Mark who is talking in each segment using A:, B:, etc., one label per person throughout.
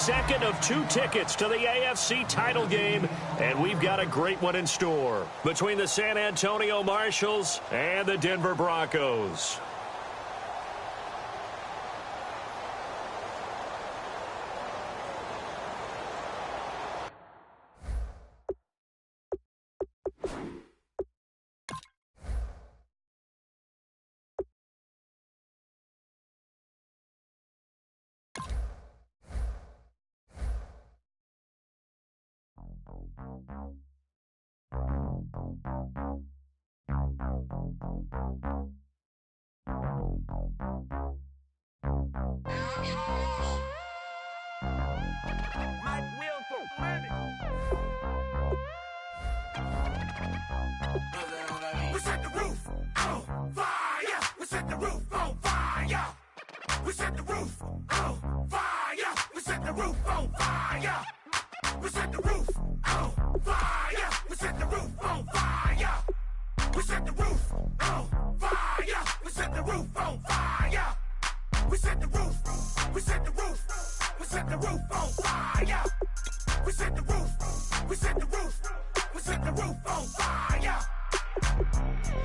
A: second of 2 tickets to the AFC title game, and we've got a great one in store between the San Antonio Marshals and the Denver Broncos.
B: We set the roof on fire. We set the roof on fire. We set the roof on fire. We set the roof on fire. We set the roof on fire. We set the roof on fire. We set the roof on fire. We set the roof on fire. We set the roof. We set the roof. We set the roof on fire. We set the roof. We set the roof. We set the roof on fire.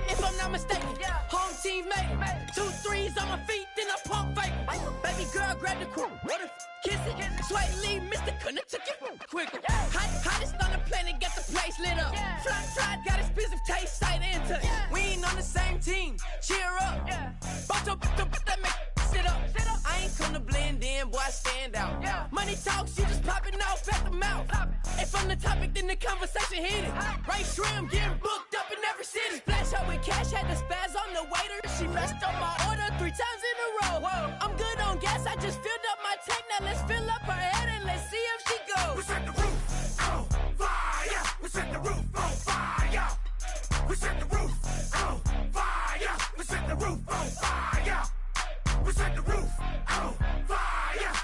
C: If I'm not mistaken, home team made it. 2 threes on my feet, then I pump fake. Baby girl, grab the crew. Kiss it. Sway Lee, Mr. Couldn't took it quicker. Hottest on the planet, got the place lit up. Fly, got expensive taste, sight into. We ain't on the same team. Cheer up. Bout your that make sit up. I ain't come to blend in, boy, I stand out. Money talks, you just popping off at the mouth. If I'm the topic, then the conversation heated. Right shrimp, getting booked up in every city. Splash out with cash, had the spaz on the waiter. She messed up my order 3 times in a row. I'm good on gas, I just filled up my tank. Now let's fill up her head and let's see if she goes.
B: We set the roof on fire. We set the roof on fire. We set the roof on fire. We set the roof on fire. We set the roof on fire.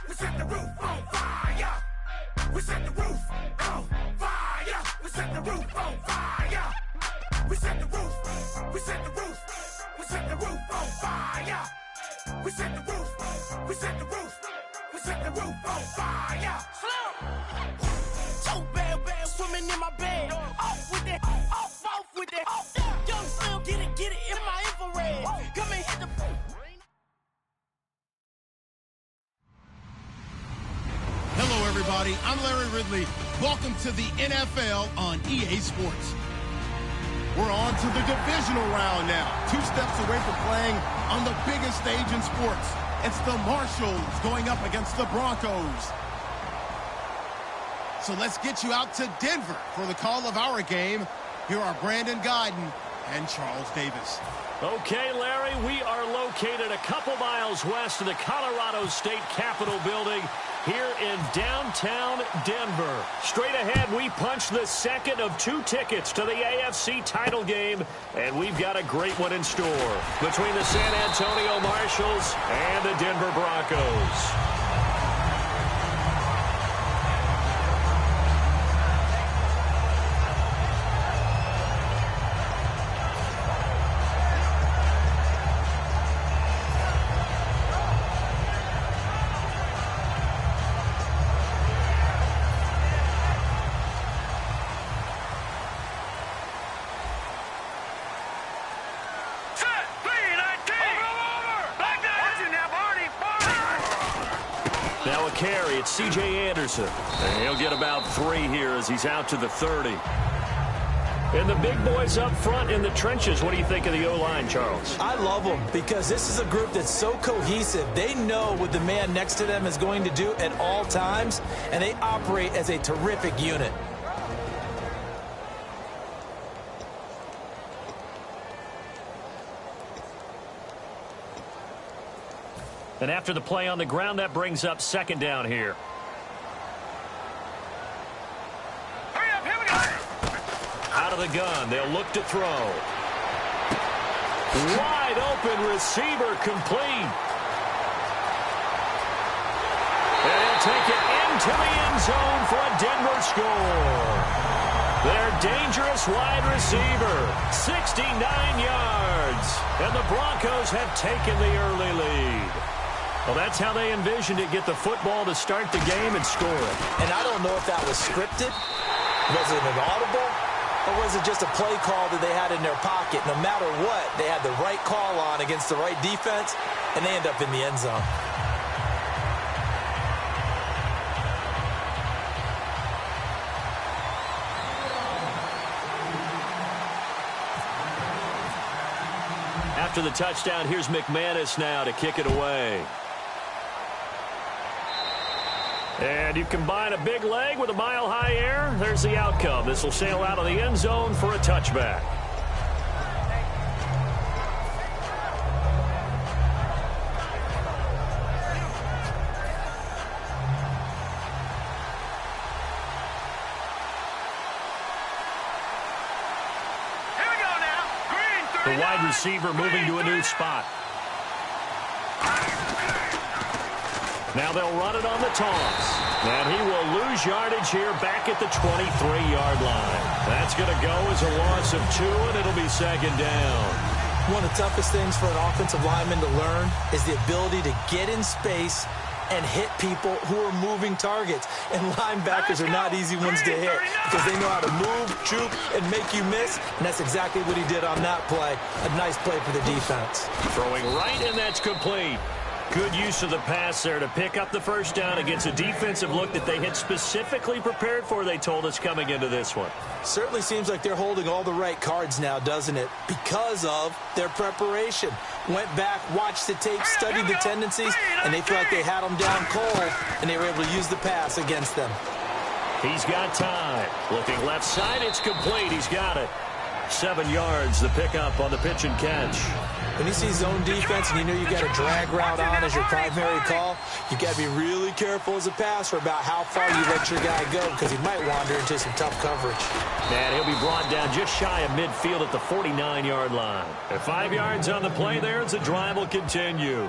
B: We set the roof on fire. We set the roof on fire. We set the roof on fire. We set the roof. We set the roof. We set the roof on fire. We set the roof. We set the roof. We set the roof on fire.
C: So bad, swimming in my bed. Off with it, off with it. Young Slim, get it in my infrared. Come and hit the.
D: Hello, everybody. I'm Larry Ridley. Welcome to the NFL on EA Sports. We're on to the divisional round now. 2 steps away from playing on the biggest stage in sports. It's the Marshals going up against the Broncos. So let's get you out to Denver for the call of our game. Here are Brandon Guyton and Charles Davis.
A: Okay, Larry, we are located a couple miles west of the Colorado State Capitol building here in downtown Denver. Straight ahead, we punch the second of 2 tickets to the AFC title game, and we've got a great one in store between the San Antonio Marshals and the Denver Broncos. Now a carry, it's C.J. Anderson. And he'll get about 3 here as he's out to the 30. And the big boys up front in the trenches. What do you think of the O-line, Charles?
E: I love them because this is a group that's so cohesive. They know what the man next to them is going to do at all times, and they operate as a terrific unit.
A: And after the play on the ground, that brings up 2nd down here.
B: Hurry up, here we go.
A: Out of the gun, they'll look to throw. Wide open receiver complete. And he'll take it into the end zone for a Denver score. Their dangerous wide receiver, 69 yards. And the Broncos have taken the early lead. Well, that's how they envisioned it, get the football to start the game and score it.
E: And I don't know if that was scripted, was it an audible, or was it just a play call that they had in their pocket? No matter what, they had the right call on against the right defense, and they end up in the end zone.
A: After the touchdown, here's McManus now to kick it away. And you combine a big leg with a mile-high air, there's the outcome. This will sail out of the end zone for a touchback. The wide receiver moving to a new spot. Now they'll run it on the toss. And he will lose yardage here back at the 23-yard line. That's going to go as a loss of 2, and it'll be second down.
E: One of the toughest things for an offensive lineman to learn is the ability to get in space and hit people who are moving targets. And linebackers are not easy ones to hit because they know how to move, juke, and make you miss. And that's exactly what he did on that play. A nice play for the defense.
A: Throwing right, and that's complete. Good use of the pass there to pick up the first down against a defensive look that they had specifically prepared for, they told us, coming into this one.
E: Certainly seems like they're holding all the right cards now, doesn't it? Because of their preparation. Went back, watched the tape, studied the tendencies, and they feel like they had them down cold, and they were able to use the pass against them.
A: He's got time. Looking left side, it's complete. He's got it. 7 yards, the pickup on the pitch and catch.
E: When you see zone defense and you know you got a drag route on as your primary call, you got to be really careful as a passer about how far you let your guy go because he might wander into some tough coverage.
A: And he'll be brought down just shy of midfield at the 49-yard line. At 5 yards on the play there, as the drive will continue.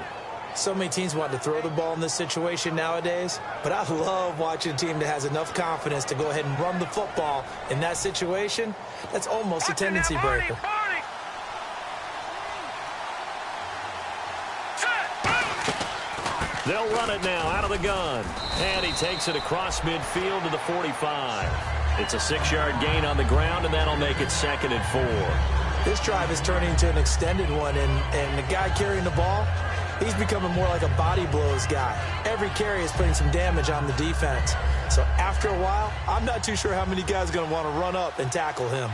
E: So many teams want to throw the ball in this situation nowadays, but I love watching a team that has enough confidence to go ahead and run the football in that situation. That's almost a tendency breaker.
A: They'll run it now out of the gun. And he takes it across midfield to the 45. It's a 6-yard gain on the ground, and that'll make it 2nd and 4.
E: This drive is turning into an extended one, and the guy carrying the ball, he's becoming more like a body blows guy. Every carry is putting some damage on the defense. So after a while, I'm not too sure how many guys are going to want to run up and tackle him.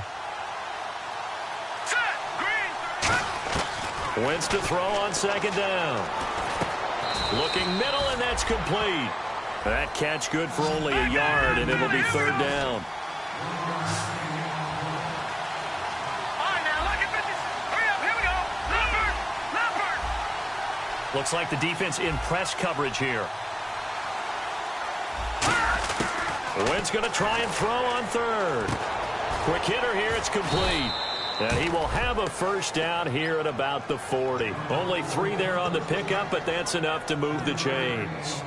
A: Wentz to throw on 2nd down. Looking middle, and that's complete. That catch good for only a yard, and it'll be 3rd down. Looks like the defense in press coverage here. Wentz going to try and throw on 3rd. Quick hitter here, it's complete. And he will have a first down here at about the 40. Only 3 there on the pickup, but that's enough to move the chains.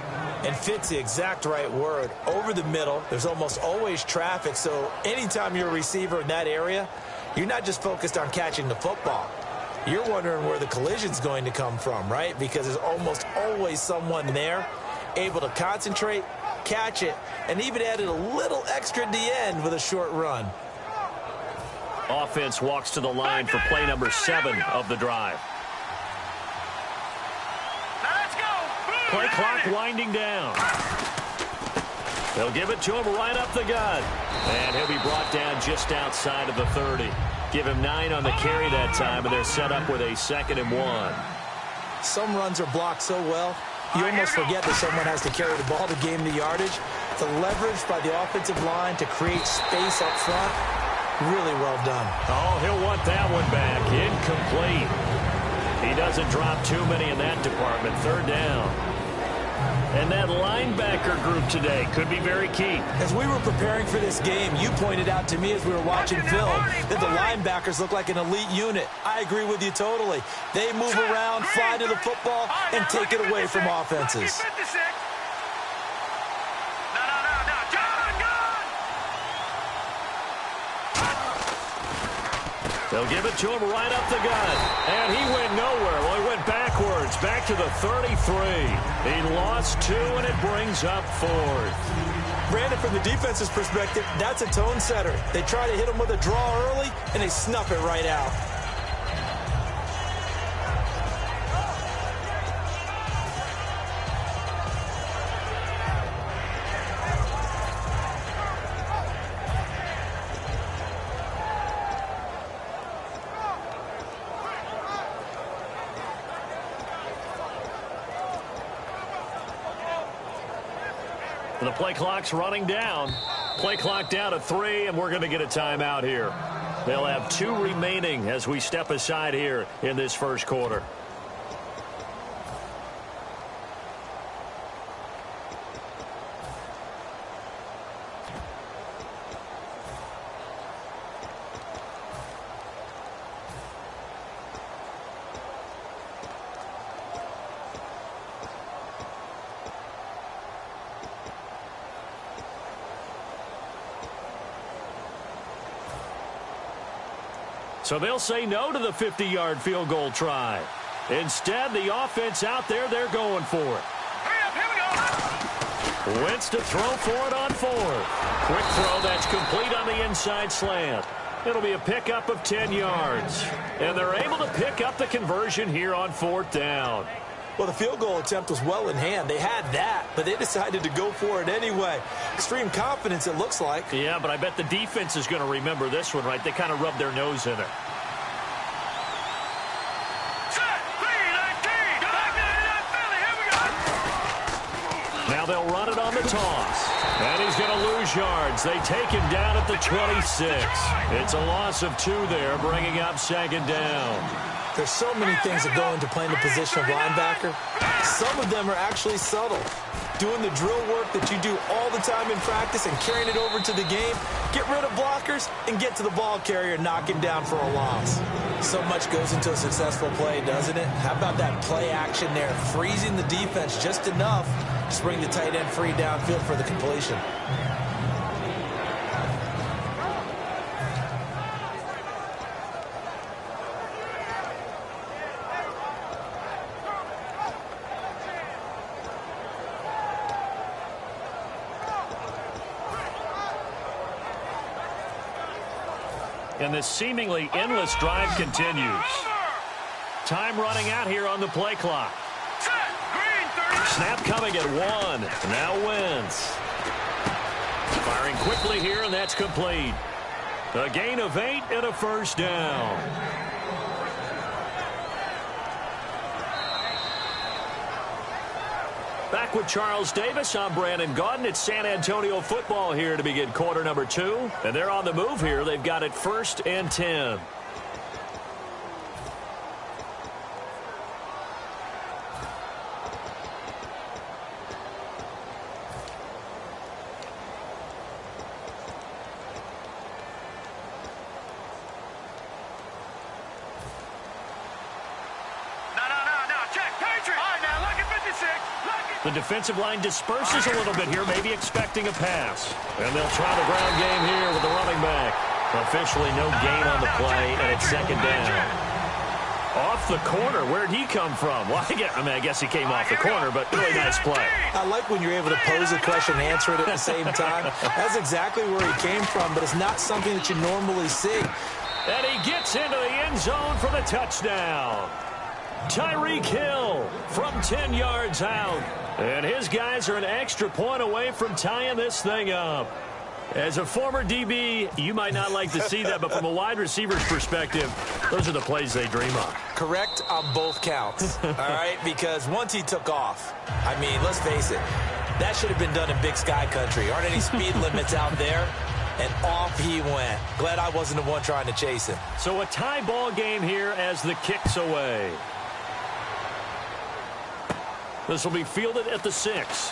E: And fit's the exact right word. Over the middle, there's almost always traffic, so anytime you're a receiver in that area, you're not just focused on catching the football. You're wondering where the collision's going to come from, right? Because there's almost always someone there able to concentrate, catch it, and even added a little extra at the end with a short run.
A: Offense walks to the line for play number 7 of the drive. Play clock winding down. They'll give it to him right up the gut. And he'll be brought down just outside of the 30. Give him 9 on the carry that time, and they're set up with a 2nd and 1.
E: Some runs are blocked so well, you almost forget that someone has to carry the ball to gain the yardage. The leverage by the offensive line to create space up front, really well done.
A: Oh, he'll want that one back. Incomplete. He doesn't drop too many in that department. 3rd down. And that linebacker group today could be very key.
E: As we were preparing for this game, you pointed out to me as we were watching film that the linebackers look like an elite unit. I agree with you totally. They move around, fly to the football, and take it away from offenses.
A: They'll give it to him right up the gut. And he went nowhere. Well, he went backwards, back to the 33. He lost 2, and it brings up 4th.
E: Brandon, from the defense's perspective, that's a tone setter. They try to hit him with a draw early, and they snuff it right out.
A: The play clock's running down. Play clock down to 3, and we're going to get a timeout here. They'll have 2 remaining as we step aside here in this first quarter. So they'll say no to the 50-yard field goal try. Instead, the offense out there, they're going for it. Wentz to throw for it on 4th. Quick throw, that's complete on the inside slant. It'll be a pickup of 10 yards. And they're able to pick up the conversion here on 4th down.
E: Well, the field goal attempt was well in hand. They had that, but they decided to go for it anyway. Extreme confidence, it looks like.
A: Yeah, but I bet the defense is going to remember this one, right? They kind of rubbed their nose in it. Now they'll run it on the toss. And he's going to lose yards. They take him down at the 26. It's a loss of 2 there, bringing up 2nd down.
E: There's so many things that go into playing the position of linebacker. Some of them are actually subtle. Doing the drill work that you do all the time in practice and carrying it over to the game. Get rid of blockers and get to the ball carrier and knock him down for a loss. So much goes into a successful play, doesn't it? How about that play action there? Freezing the defense just enough to bring the tight end free downfield for the completion.
A: And this seemingly endless drive continues. Time running out here on the play clock. Snap coming at 1. Now Wentz. Firing quickly here, and that's complete. A gain of 8 and a first down. Back with Charles Davis, I'm Brandon Gaudin. It's San Antonio football here to begin quarter number 2. And they're on the move here. They've got it 1st and 10. The defensive line disperses a little bit here, maybe expecting a pass. And they'll try the ground game here with the running back. Officially no gain on the play, and it's 2nd down. Off the corner, where'd he come from? Well, I guess he came off the corner, but really nice play.
E: I like when you're able to pose a question and answer it at the same time. That's exactly where he came from, but it's not something that you normally see.
A: And he gets into the end zone for the touchdown. Tyreek Hill from 10 yards out. And his guys are an extra point away from tying this thing up. As a former DB, you might not like to see that, but from a wide receiver's perspective, those are the plays they dream of.
E: Correct on both counts, all right? Because once he took off, I mean, let's face it, that should have been done in Big Sky country. Aren't any speed limits out there? And off he went. Glad I wasn't the one trying to chase him.
A: So a tie ball game here as the kick's away. This will be fielded at the 6.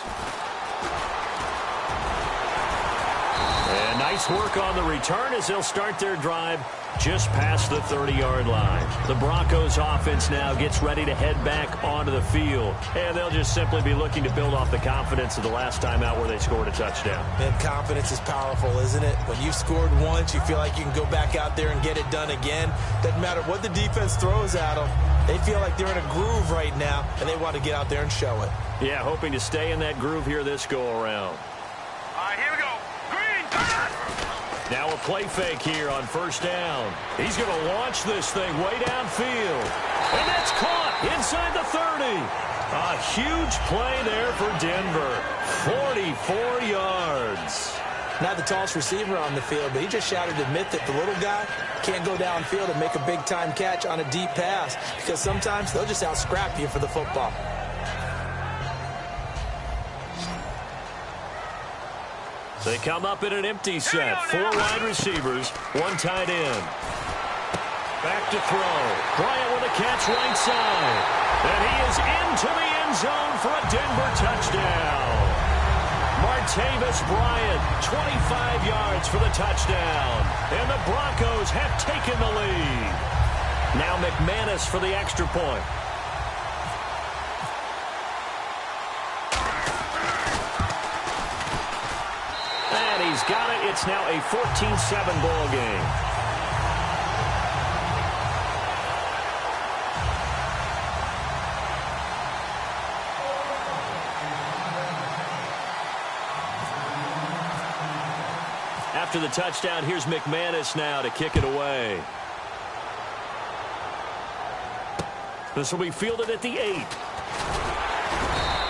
A: And nice work on the return as they'll start their drive just past the 30-yard line. The Broncos offense now gets ready to head back onto the field. And they'll just simply be looking to build off the confidence of the last time out where they scored a touchdown.
E: And confidence is powerful, isn't it? When you've scored once, you feel like you can go back out there and get it done again. Doesn't matter what the defense throws at them. They feel like they're in a groove right now, and they want to get out there and show it.
A: Yeah, hoping to stay in that groove here this go-around.
B: All right, here we go. Green, turn!
A: Now a play fake here on first down. He's going to launch this thing way downfield. And that's caught inside the 30. A huge play there for Denver. 44 yards.
E: Not the tallest receiver on the field, but he just shouted to admit that the little guy can't go downfield and make a big-time catch on a deep pass because sometimes they'll just out-scrap you for the football.
A: They come up in an empty set. 4 wide receivers, 1 tight end. Back to throw. Bryant with a catch right side. And he is into the end zone for a Denver touchdown. Martavis Bryant, 25 yards for the touchdown. And the Broncos have taken the lead. Now McManus for the extra point. And he's got it. It's now a 14-7 ball game. After the touchdown, here's McManus now to kick it away. This will be fielded at the 8.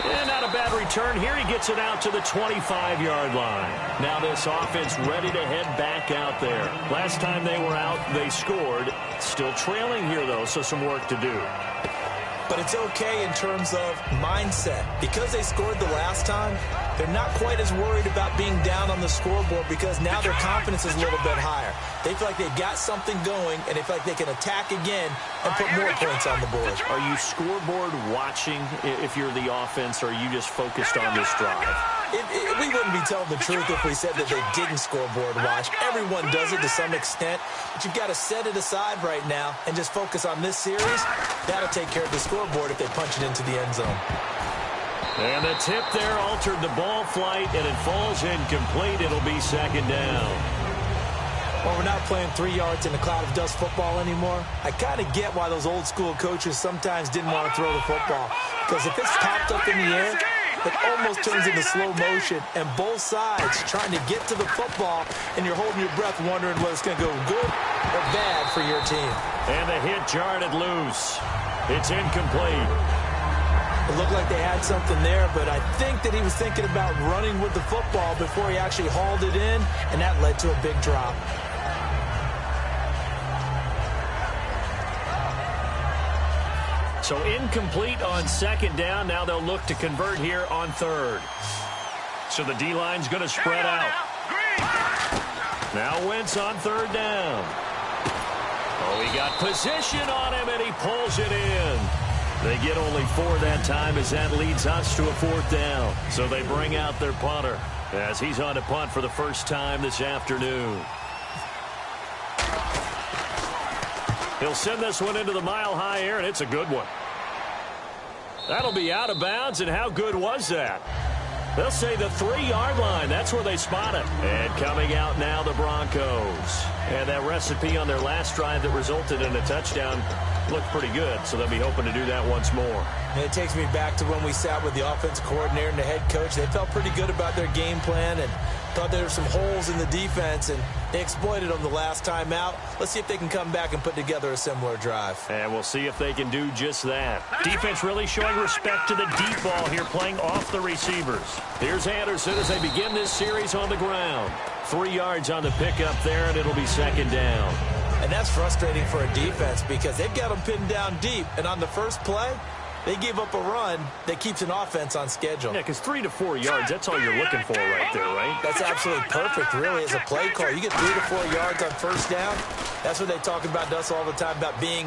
A: And not a bad return here. He gets it out to the 25-yard line. Now this offense ready to head back out there. Last time they were out, they scored. Still trailing here, though, so some work to do.
E: But it's okay in terms of mindset. Because they scored the last time, they're not quite as worried about being down on the scoreboard because now their confidence is a little bit higher. They feel like they've got something going, and they feel like they can attack again and put more points on the board.
A: Are you scoreboard watching if you're the offense, or are you just focused on this drive?
E: We wouldn't be telling the truth if we said that they didn't scoreboard watch. Everyone does it to some extent, but you've got to set it aside right now and just focus on this series. That'll take care of the scoreboard if they punch it into the end zone.
A: And the tip there altered the ball flight, and it falls incomplete. It'll be second down.
E: Well, we're not playing 3 yards in a cloud of dust football anymore. I kind of get why those old school coaches sometimes didn't want to throw the football. Because if it's popped up in the air, it almost turns into slow motion. And both sides trying to get to the football, and you're holding your breath wondering whether it's going to go good or bad for your team.
A: And the hit jarred it loose. It's incomplete.
E: It looked like they had something there, but I think that he was thinking about running with the football before he actually hauled it in, and that led to a big drop.
A: So incomplete on second down. Now they'll look to convert here on third. So the D-line's going to spread out. Now Wentz on third down. Oh, he got position on him, and he pulls it in. They get only 4 that time as that leads us to a 4th down. So they bring out their punter as he's on to punt for the first time this afternoon. He'll send this one into the mile-high air, and it's a good one. That'll be out of bounds, and how good was that? They'll say the 3-yard line. That's where they spot it. And coming out now, the Broncos. And that recipe on their last drive that resulted in a touchdown looked pretty good, so they'll be hoping to do that once more.
E: And it takes me back to when we sat with the offensive coordinator and the head coach. They felt pretty good about their game plan and thought there were some holes in the defense, and they exploited them the last time out. Let's see if they can come back and put together a similar drive.
A: And we'll see if they can do just that. Defense really showing respect to the deep ball here, playing off the receivers. Here's Anderson as they begin this series on the ground. 3 yards on the pickup there, and it'll be second down.
E: And that's frustrating for a defense because they've got them pinned down deep, and on the first play, they gave up a run that keeps an offense on schedule.
A: Yeah, because 3 to 4 yards, that's all you're looking for right there, right?
E: That's absolutely perfect, really, as a play call. You get 3 to 4 yards on first down. That's what they talk about to us all the time, about being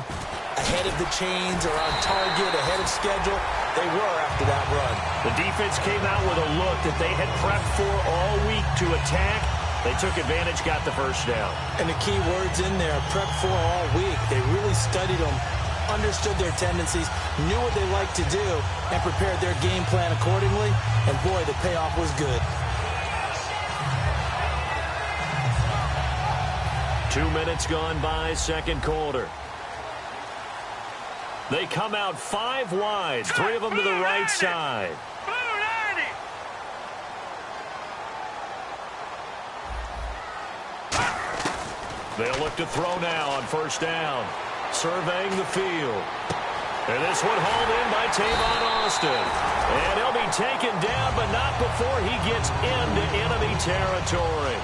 E: ahead of the chains or on target, ahead of schedule. They were after that run.
A: The defense came out with a look that they had prepped for all week to attack. They took advantage, got the first down.
E: And the key words in there, prep for all week. They really studied them, understood their tendencies, knew what they liked to do, and prepared their game plan accordingly. And boy, the payoff was good.
A: 2 minutes gone by, second quarter. They come out 5 wide, 3 of them to the right side. They'll look to throw now on first down. Surveying the field. And this one hauled in by Tavon Austin. And he'll be taken down, but not before he gets into enemy territory.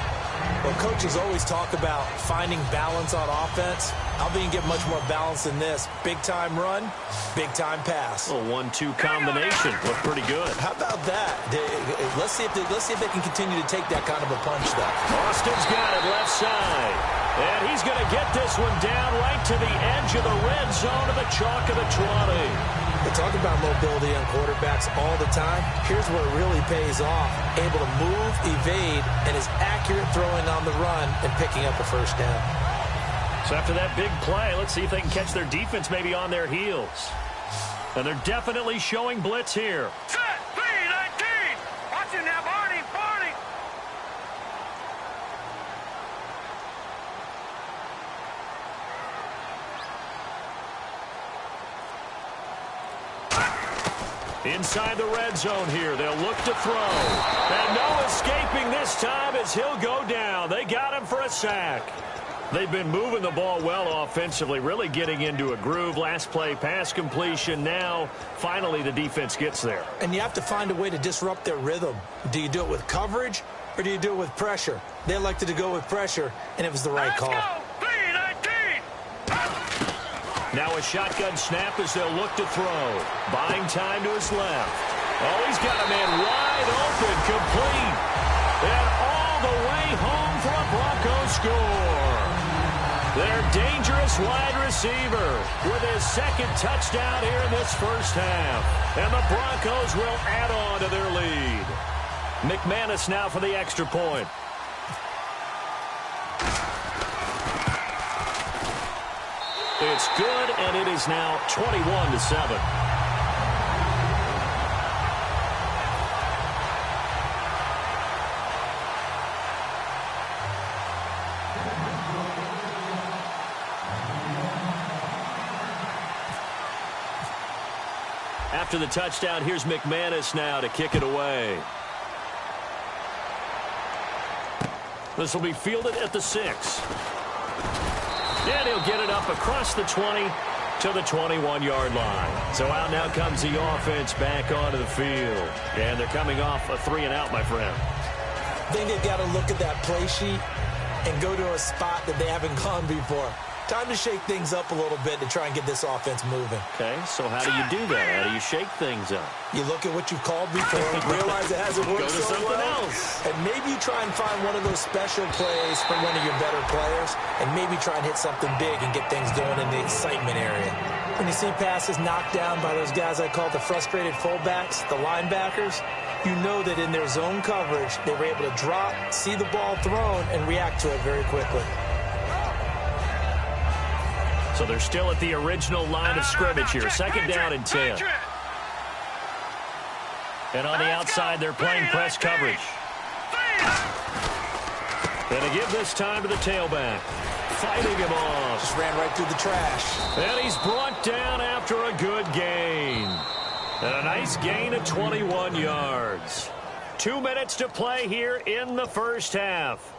E: Well, coaches always talk about finding balance on offense. How do you get much more balance than this? Big-time run, big-time pass.
A: A 1-2 combination. Looked pretty good.
E: How about that? Let's see if they can continue to take that kind of a punch, though.
A: Austin's got it left side. And he's going to get this one down right to the edge of the red zone of the chalk of the 20.
E: They talk about mobility on quarterbacks all the time. Here's where it really pays off. Able to move, evade, and is accurate throwing on the run and picking up a first down.
A: So after that big play, let's see if they can catch their defense maybe on their heels. And they're definitely showing blitz here.
B: Set, P19. Watch it now, Barney.
A: Inside the red zone here, they'll look to throw. And no escaping this time as he'll go down. They got him for a sack. They've been moving the ball well offensively, really getting into a groove. Last play, pass completion. Now, finally, the defense gets there.
E: And you have to find a way to disrupt their rhythm. Do you do it with coverage or do you do it with pressure? They elected to go with pressure, and it was the right call.
A: Now a shotgun snap as they'll look to throw. Buying time to his left. Oh, he's got a man wide open, complete. And all the way home for a Bronco score. Their dangerous wide receiver with his second touchdown here in this first half. And the Broncos will add on to their lead. McManus now for the extra point. It's good, and it is now 21-7. After the touchdown, here's McManus now to kick it away. This will be fielded at the 6. And he'll get it up across the 20 to the 21-yard line. So out now comes the offense back onto the field. And they're coming off a 3-and-out, my friend.
E: I think they've got to look at that play sheet and go to a spot that they haven't gone before. Time to shake things up a little bit to try and get this offense moving.
A: Okay, so how do you do that? How do you shake things up?
E: You look at what you've called before, realize it hasn't worked so well,
A: else.
E: and maybe you try and find one of those special plays from one of your better players, and maybe try and hit something big and get things going in the excitement area. When you see passes knocked down by those guys I call the frustrated fullbacks, the linebackers, you know that in their zone coverage, they were able to drop, see the ball thrown, and react to it very quickly.
A: So they're still at the original line of scrimmage here. Second down and 10. And on the outside, they're playing press coverage. And to give this time to the tailback. Fighting him off.
E: Just ran right through the trash.
A: And he's brought down after a good gain. And a nice gain of 21 yards. 2 minutes to play here in the first half.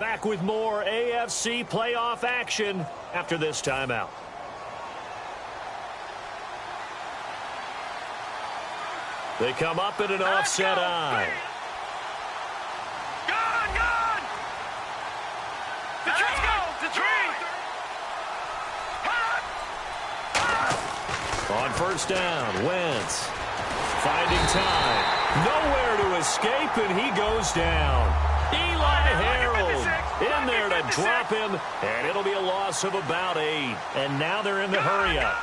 A: Back with more AFC playoff action after this timeout. They come up in an offset eye.
B: Gone! Let's go! Detroit!
A: On first down, Wentz finding time. Nowhere to escape, and he goes down. Eli Harold in there to drop him, and it'll be a loss of about 8. And now they're in the hurry-up.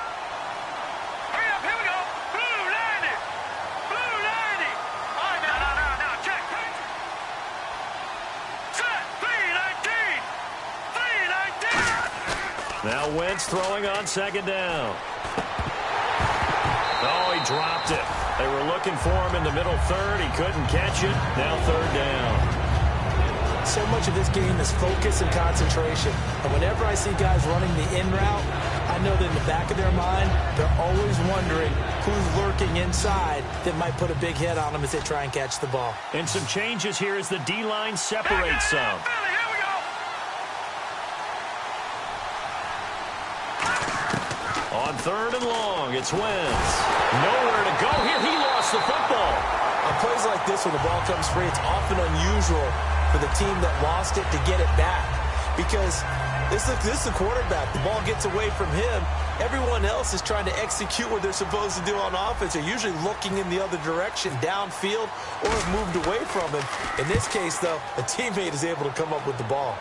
B: Hurry up, here we go. Blue 90. Blue 90. All right, now, check. Set, 3-19.
A: Now Wentz throwing on second down. Oh, he dropped it. They were looking for him in the middle third. He couldn't catch it. Now third down.
E: So much of this game is focus and concentration. And whenever I see guys running the in route, I know that in the back of their mind, they're always wondering who's lurking inside that might put a big hit on them as they try and catch the ball.
A: And some changes here as the D-line separates some. On 3rd and long, it's Wentz. Nowhere to go here. He lost the football.
E: On plays like this when the ball comes free, it's often unusual for the team that lost it to get it back. Because this is the quarterback. The ball gets away from him. Everyone else is trying to execute what they're supposed to do on offense. They're usually looking in the other direction, downfield, or have moved away from him. In this case, though, a teammate is able to come up with the ball.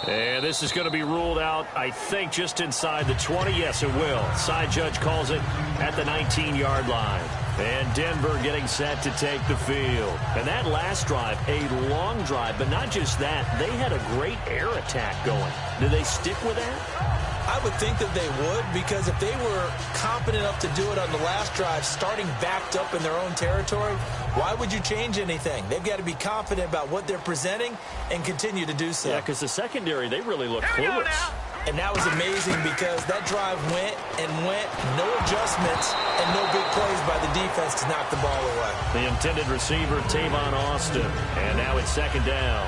A: And this is going to be ruled out, I think, just inside the 20. Yes, it will. Side judge calls it at the 19-yard line. And Denver getting set to take the field. And that last drive, a long drive, but not just that. They had a great air attack going. Do they stick with that?
E: I would think that they would, because if they were competent enough to do it on the last drive, starting backed up in their own territory, why would you change anything? They've got to be confident about what they're presenting and continue to do so.
A: Yeah, because the secondary, they really look clueless.
E: And that was amazing because that drive went and went, no adjustments, and no big plays by the defense to knock the ball away.
A: The intended receiver, Tavon Austin. And now it's 2nd down.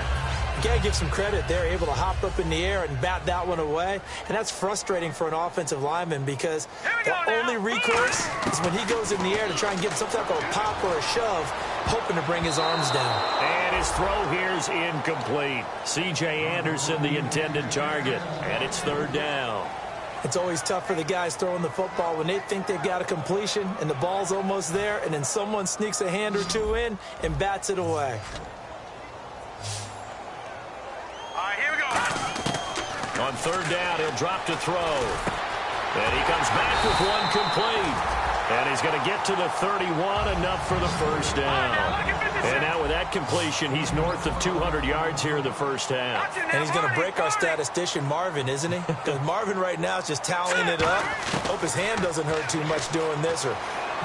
E: You got to give some credit. They're able to hop up in the air and bat that one away. And that's frustrating for an offensive lineman because the only recourse is when he goes in the air to try and get some type of a pop or a shove, hoping to bring his arms down.
A: And his throw here is incomplete. C.J. Anderson, the intended target. And it's 3rd down.
E: It's always tough for the guys throwing the football when they think they've got a completion and the ball's almost there, and then someone sneaks a hand or two in and bats it away.
A: On 3rd down, he'll drop to throw. And he comes back with one complete. And he's going to get to the 31, enough for the 1st down. And now with that completion, he's north of 200 yards here in the 1st half.
E: And he's going to break our statistician, Marvin, isn't he? Because Marvin right now is just tallying it up. Hope his hand doesn't hurt too much doing this, or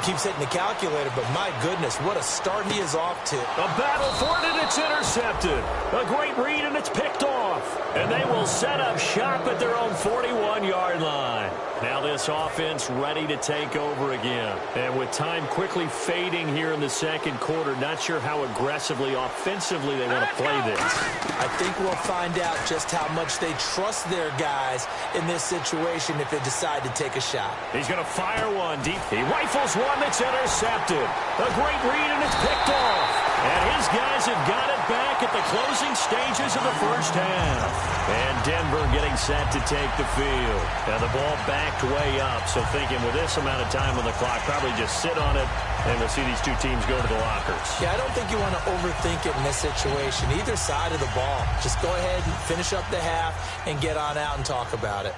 E: keeps hitting the calculator, but my goodness, what a start he is off to.
A: A battle for it, and it's intercepted. A great read, and it's picked off. And they will set up shop at their own 41-yard line. Now this offense ready to take over again. And with time quickly fading here in the 2nd quarter, not sure how aggressively, offensively they want to play this.
E: I think we'll find out just how much they trust their guys in this situation if they decide to take a shot.
A: He's going to fire one deep. He rifles one that's intercepted. A great read, and it's picked off. And his guys have got it back at the closing stages of the 1st half. And Denver getting set to take the field. Now the ball backed way up, so thinking with this amount of time on the clock, probably just sit on it, and we'll see these two teams go to the lockers.
E: Yeah, I don't think you want to overthink it in this situation. Either side of the ball. Just go ahead and finish up the half and get on out and talk about it.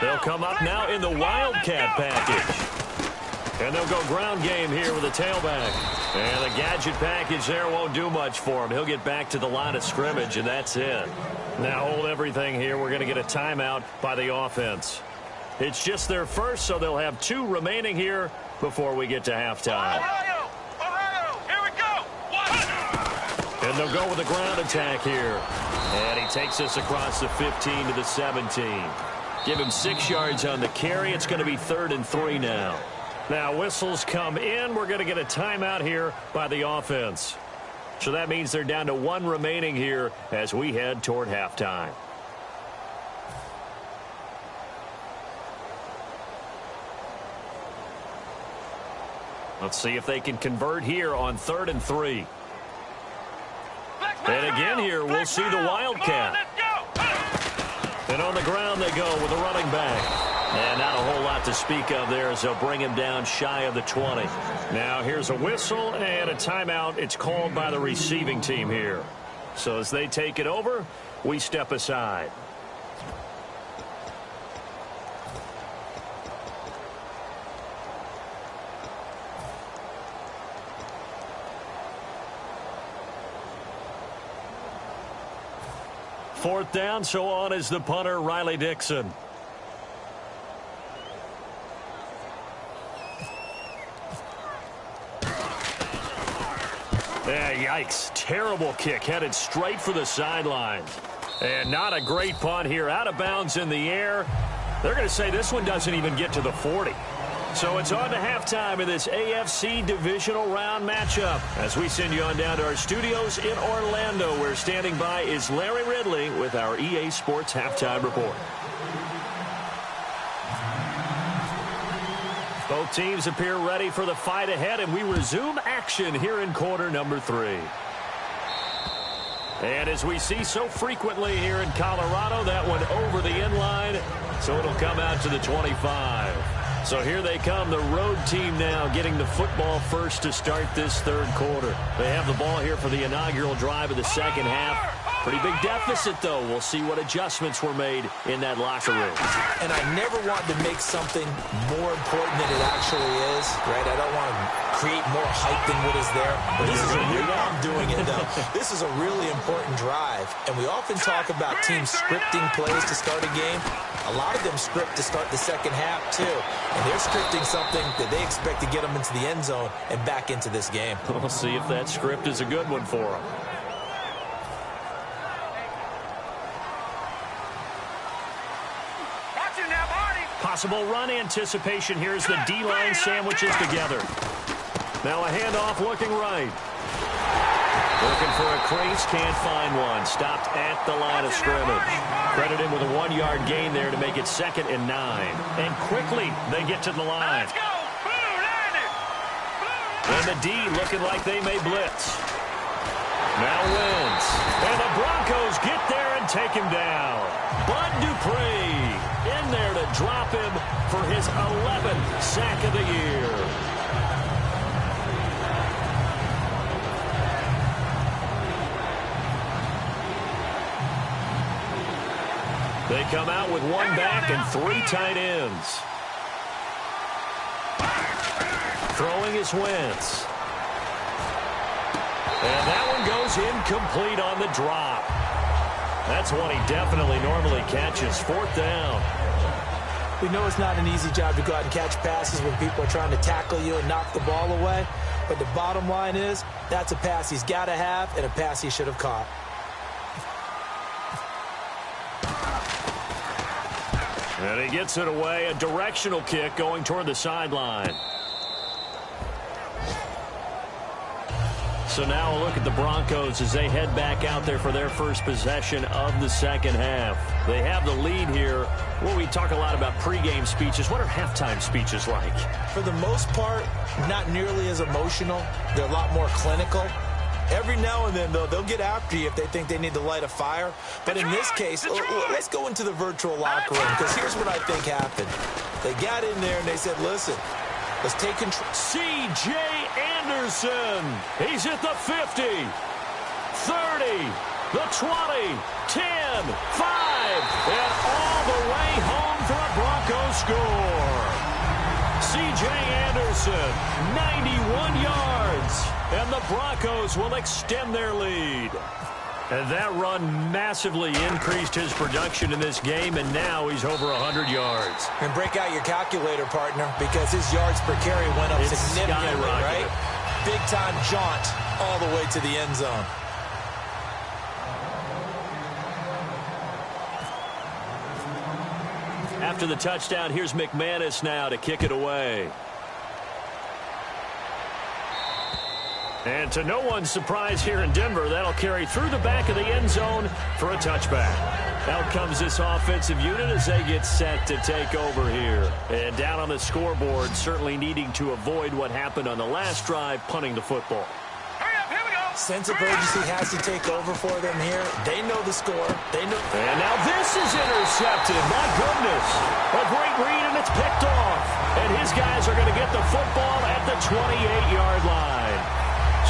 A: They'll come up now in the Wildcat package. And they'll go ground game here with a tailback. And the gadget package there won't do much for him. He'll get back to the line of scrimmage, and that's it. Now hold everything here. We're going to get a timeout by the offense. It's just their first, so they'll have 2 remaining here before we get to halftime.
B: Ohio, here we go.
A: And they'll go with a ground attack here. And he takes us across the 15 to the 17. Give him 6 yards on the carry. It's going to be 3rd and 3 now. Now whistles come in. We're going to get a timeout here by the offense. So that means they're down to 1 remaining here as we head toward halftime. Let's see if they can convert here on 3rd and 3. And again here, we'll see the Wildcat. And on the ground they go with a running back. And not a whole lot to speak of there as they'll bring him down shy of the 20. Now here's a whistle and a timeout. It's called by the receiving team here. So as they take it over, we step aside. Fourth down, so on is the punter, Riley Dixon. Yeah, yikes. Terrible kick headed straight for the sidelines. And not a great punt here. Out of bounds in the air. They're going to say this one doesn't even get to the 40. So it's on to halftime in this AFC divisional round matchup. As we send you on down to our studios in Orlando, where standing by is Larry Ridley with our EA Sports Halftime Report. Both teams appear ready for the fight ahead, and we resume action here in quarter number 3. And as we see so frequently here in Colorado, that one over the end line, so it'll come out to the 25. So here they come, the road team now getting the football first to start this third quarter. They have the ball here for the inaugural drive of the second half. Pretty big deficit, though. We'll see what adjustments were made in that locker room.
E: And I never want to make something more important than it actually is, right? I don't want to create more hype than what is there. But this is I'm doing it, though. This is a really important drive. And we often talk about teams scripting plays to start a game. A lot of them script to start the second half, too. And they're scripting something that they expect to get them into the end zone and back into this game.
A: We'll see if that script is a good one for them. Possible run anticipation. Here's the D-line sandwiches together. Now a handoff looking right. Looking for a crease, can't find one. Stopped at the line of scrimmage. Credit him with a 1-yard gain there to make it 2nd and 9. And quickly they get to the line. And the D looking like they may blitz. Now wins. And the Broncos get there and take him down. Bud Dupree in there to drop him for his 11th sack of the year. They come out with 1 back and 3 tight ends. Throwing is Wentz. And that one goes incomplete on the drop. That's one he definitely normally catches. 4th down.
E: We know it's not an easy job to go out and catch passes when people are trying to tackle you and knock the ball away. But the bottom line is, that's a pass he's got to have and a pass he should have caught.
A: And he gets it away. A directional kick going toward the sideline. So now a look at the Broncos as they head back out there for their first possession of the second half. They have the lead here. Well, we talk a lot about pregame speeches. What are halftime speeches like?
E: For the most part, not nearly as emotional. They're a lot more clinical. Every now and then, though, they'll get after you if they think they need to light a fire. But in this case, let's go into the virtual locker room, because here's what I think happened. They got in there and they said, listen, let's take control.
A: C.J. Anderson. He's at the 50, 30, the 20, 10, 5, and all the way home for a Broncos score. C.J. Anderson, 91 yards, and the Broncos will extend their lead. And that run massively increased his production in this game, and now he's over 100 yards.
E: And break out your calculator, partner, because his yards per carry went up significantly, right? Big-time jaunt all the way to the end zone.
A: After the touchdown, here's McManus now to kick it away. And to no one's surprise here in Denver, that'll carry through the back of the end zone for a touchback. Out comes this offensive unit as they get set to take over here. And down on the scoreboard, certainly needing to avoid what happened on the last drive, punting the football.
E: Sense of urgency has to take over for them here. They know the score. They know.
A: And now this is intercepted. My goodness. A great read, and it's picked off. And his guys are going to get the football at the 28-yard line.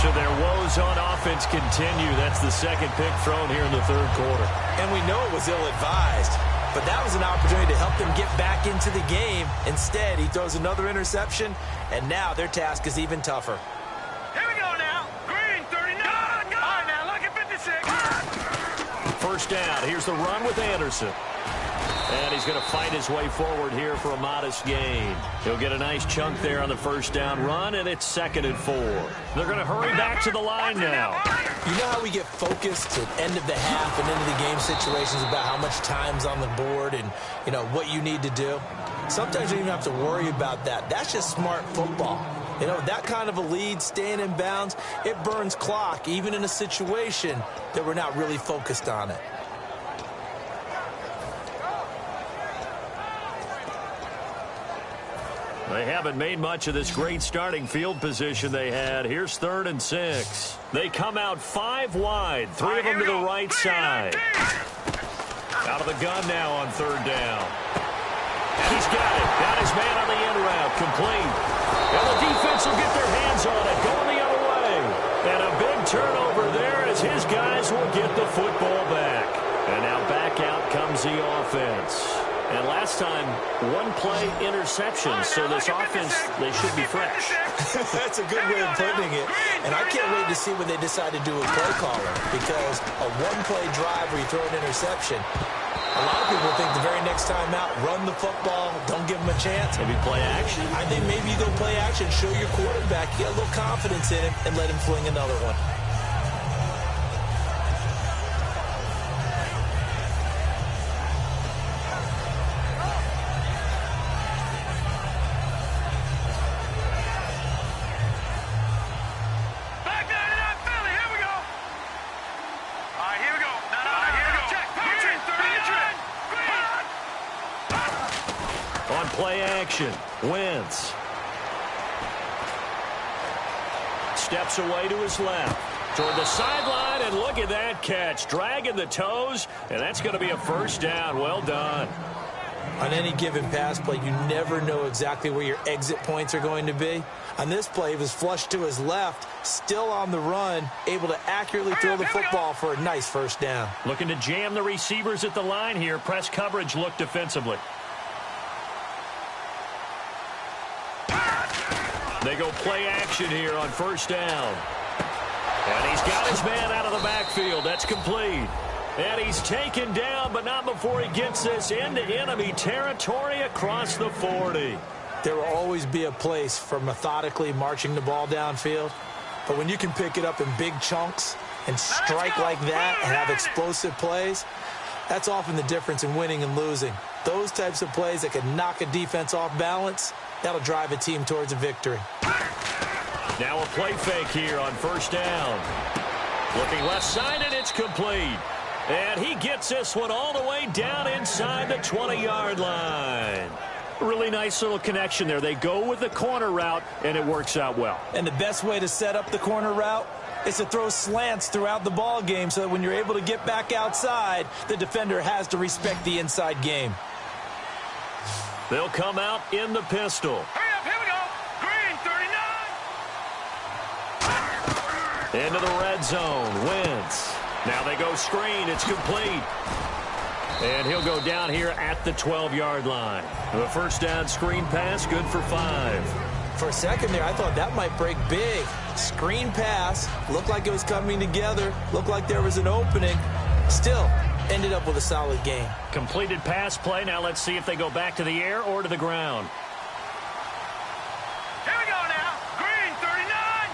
A: So their woes on offense continue. That's the second pick thrown here in the third quarter.
E: And we know it was ill-advised. But that was an opportunity to help them get back into the game. Instead, he throws another interception, and now their task is even tougher.
B: Here we go now. Green, 39. All right, now look at 56.
A: First down. Here's the run with Anderson. And he's going to fight his way forward here for a modest gain. He'll get a nice chunk there on the first down run, and it's 2nd and 4. They're going to hurry back to the line now.
E: You know how we get focused at end of the half and into the game situations about how much time's on the board and, you know, what you need to do? Sometimes you don't even have to worry about that. That's just smart football. You know, that kind of a lead, staying in bounds, it burns clock, even in a situation that we're not really focused on it.
A: They haven't made much of this great starting field position they had. Here's 3rd and 6. They come out 5 wide, 3 of them to the right side. Out of the gun now on 3rd down. And he's got it. Got his man on the in route, complete. And the defense will get their hands on it, going the other way. And a big turnover there as his guys will get the football back. And now back out comes the offense. And last time, 1-play interception, so this offense, they should be fresh.
E: That's a good way of putting it. And I can't wait to see what they decide to do with play calling, because a 1-play drive where you throw an interception, a lot of people think the very next time out, run the football, don't give them a chance.
A: Maybe play action.
E: I think maybe you go play action, show your quarterback, get a little confidence in him, and let him fling another one.
A: Play action. Wentz steps away to his left toward the sideline, and look at that catch, dragging the toes, and that's going to be a first down. Well done.
E: On any given pass play, you never know exactly where your exit points are going to be. On this play, he was flushed to his left, still on the run, able to accurately throw the football for a nice first down.
A: Looking to jam the receivers at the line here. Press coverage, look defensively. They go play action here on first down. And he's got his man out of the backfield. That's complete. And he's taken down, but not before he gets this into enemy territory across the 40.
E: There will always be a place for methodically marching the ball downfield. But when you can pick it up in big chunks and strike like that and have explosive plays, that's often the difference in winning and losing. Those types of plays that can knock a defense off balance, that'll drive a team towards a victory.
A: Now a play fake here on first down. Looking left side, and it's complete. And he gets this one all the way down inside the 20-yard line. Really nice little connection there. They go with the corner route, and it works out well.
E: And the best way to set up the corner route is to throw slants throughout the ball game so that when you're able to get back outside, the defender has to respect the inside game.
A: They'll come out in the pistol.
B: Hurry up, here we go. Green, 39.
A: Into the red zone. Wentz. Now they go screen. It's complete. And he'll go down here at the 12-yard line. The first down screen pass, good for 5.
E: For a second there, I thought that might break big. Screen pass. Looked like it was coming together. Looked like there was an opening. Still, ended up with a solid game.
A: Completed pass play. Now let's see if they go back to the air or to the ground.
B: Here we go now. Green, 39.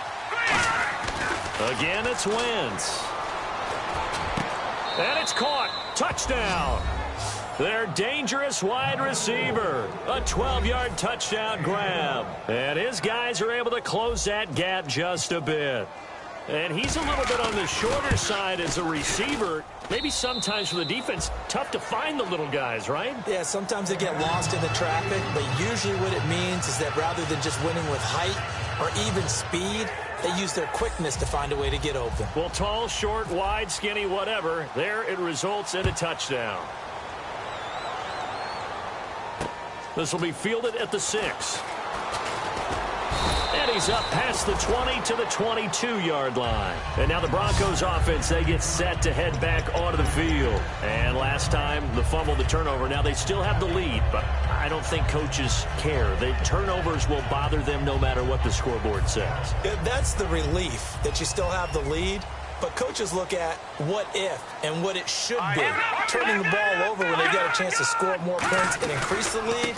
B: Green.
A: Again, it's Wentz. And it's caught. Touchdown. Their dangerous wide receiver. A 12-yard touchdown grab. And his guys are able to close that gap just a bit. And he's a little bit on the shorter side as a receiver. Maybe sometimes for the defense, tough to find the little guys, right?
E: Yeah, sometimes they get lost in the traffic, but usually what it means is that rather than just winning with height or even speed, they use their quickness to find a way to get open.
A: Well, tall, short, wide, skinny, whatever, there it results in a touchdown. This will be fielded at the 6. And he's up past the 20 to the 22-yard line. And now the Broncos offense, they get set to head back onto the field. And last time, the fumble, the turnover. Now they still have the lead, but I don't think coaches care. The turnovers will bother them no matter what the scoreboard says.
E: That's the relief, that you still have the lead. But coaches look at what if and what it should be. Turning the ball over when they've got a chance to score more points and increase the lead,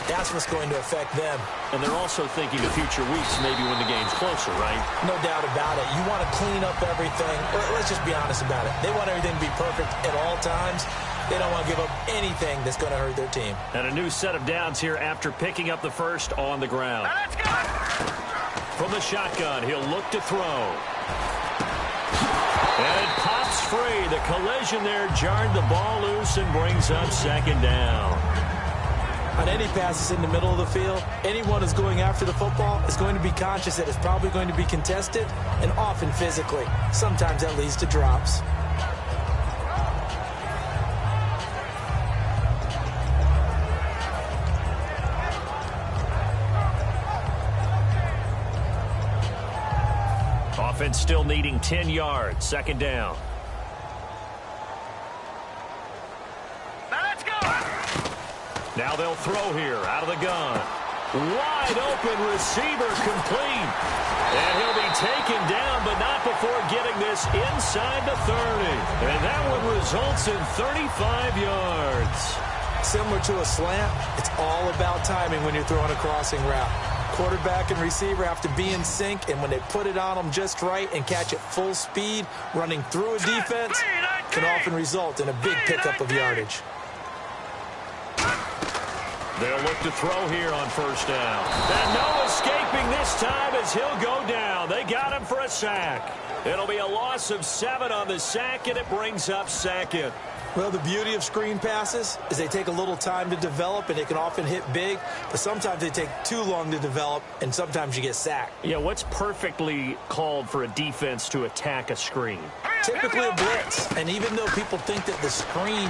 E: that's what's going to affect them.
A: And they're also thinking of future weeks, maybe when the game's closer, right?
E: No doubt about it. You want to clean up everything. Let's just be honest about it. They want everything to be perfect at all times. They don't want to give up anything that's going to hurt their team.
A: And a new set of downs here after picking up the first on the ground.
B: Let's go!
A: From the shotgun, he'll look to throw. And it pops free. The collision there jarred the ball loose and brings up second down.
E: On any passes in the middle of the field, anyone who's going after the football is going to be conscious that it's probably going to be contested and often physically. Sometimes that leads to drops.
A: Offense still needing 10 yards. Second down.
B: Now let's go!
A: Now they'll throw here out of the gun. Wide open receiver complete. And he'll be taken down, but not before getting this inside the 30. And that one results in 35 yards.
E: Similar to a slant, it's all about timing when you're throwing a crossing route. Quarterback and receiver have to be in sync, and when they put it on them just right and catch it full speed, running through a defense can often result in a big pickup of yardage.
A: They'll look to throw here on first down. And no escaping this time as he'll go down. They got him for a sack. It'll be a loss of 7 on the sack, and it brings up second.
E: Well, the beauty of screen passes is they take a little time to develop, and they can often hit big, but sometimes they take too long to develop, and sometimes you get sacked.
A: Yeah, what's perfectly called for a defense to attack a screen?
E: Typically a blitz, and even though people think that the screen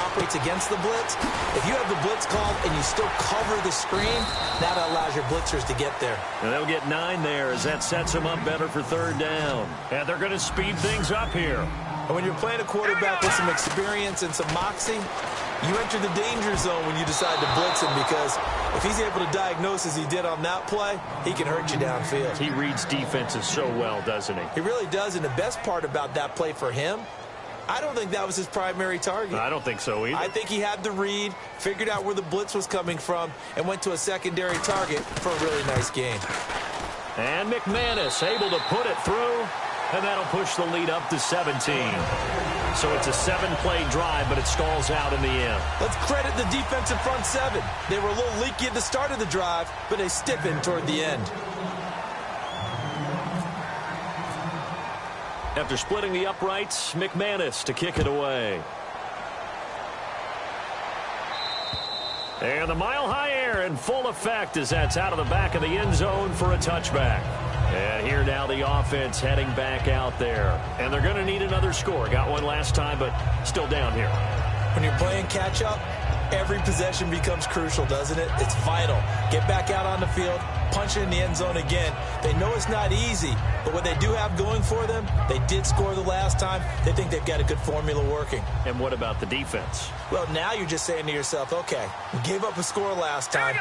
E: operates against the blitz, if you have the blitz called and you still cover the screen, that allows your blitzers to get there.
A: And they'll get 9 there as that sets them up better for third down. And they're going to speed things up here.
E: And when you're playing a quarterback with some experience and some moxie, you enter the danger zone when you decide to blitz him, because if he's able to diagnose as he did on that play, he can hurt you downfield.
A: He reads defenses so well, doesn't he?
E: He really does, and the best part about that play for him, I don't think that was his primary target.
A: I don't think so either.
E: I think he had the read, figured out where the blitz was coming from, and went to a secondary target for a really nice gain.
A: And McManus able to put it through. And that'll push the lead up to 17. So it's a 7-play drive, but it stalls out in the end.
E: Let's credit the defensive front 7. They were a little leaky at the start of the drive, but they stiffened toward the end.
A: After splitting the uprights, McManus to kick it away. And the mile-high air in full effect as that's out of the back of the end zone for a touchback. And here now the offense heading back out there. And they're going to need another score. Got one last time, but still down here.
E: When you're playing catch-up, every possession becomes crucial, doesn't it? It's vital. Get back out on the field, punch it in the end zone again. They know it's not easy, but what they do have going for them, they did score the last time. They think they've got a good formula working.
A: And what about the defense?
E: Well, now you're just saying to yourself, okay, we gave up a score last time.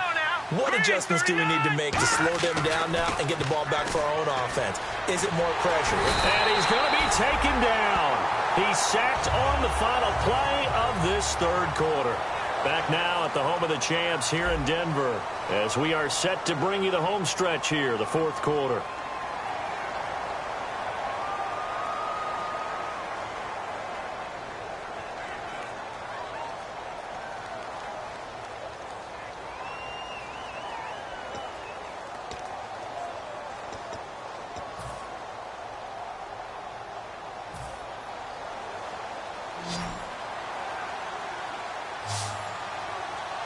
E: What adjustments do we need to make to slow them down now and get the ball back for our own offense? Is it more pressure?
A: And he's going to be taken down. He's sacked on the final play of this third quarter. Back now at the home of the champs here in Denver as we are set to bring you the home stretch here, the fourth quarter.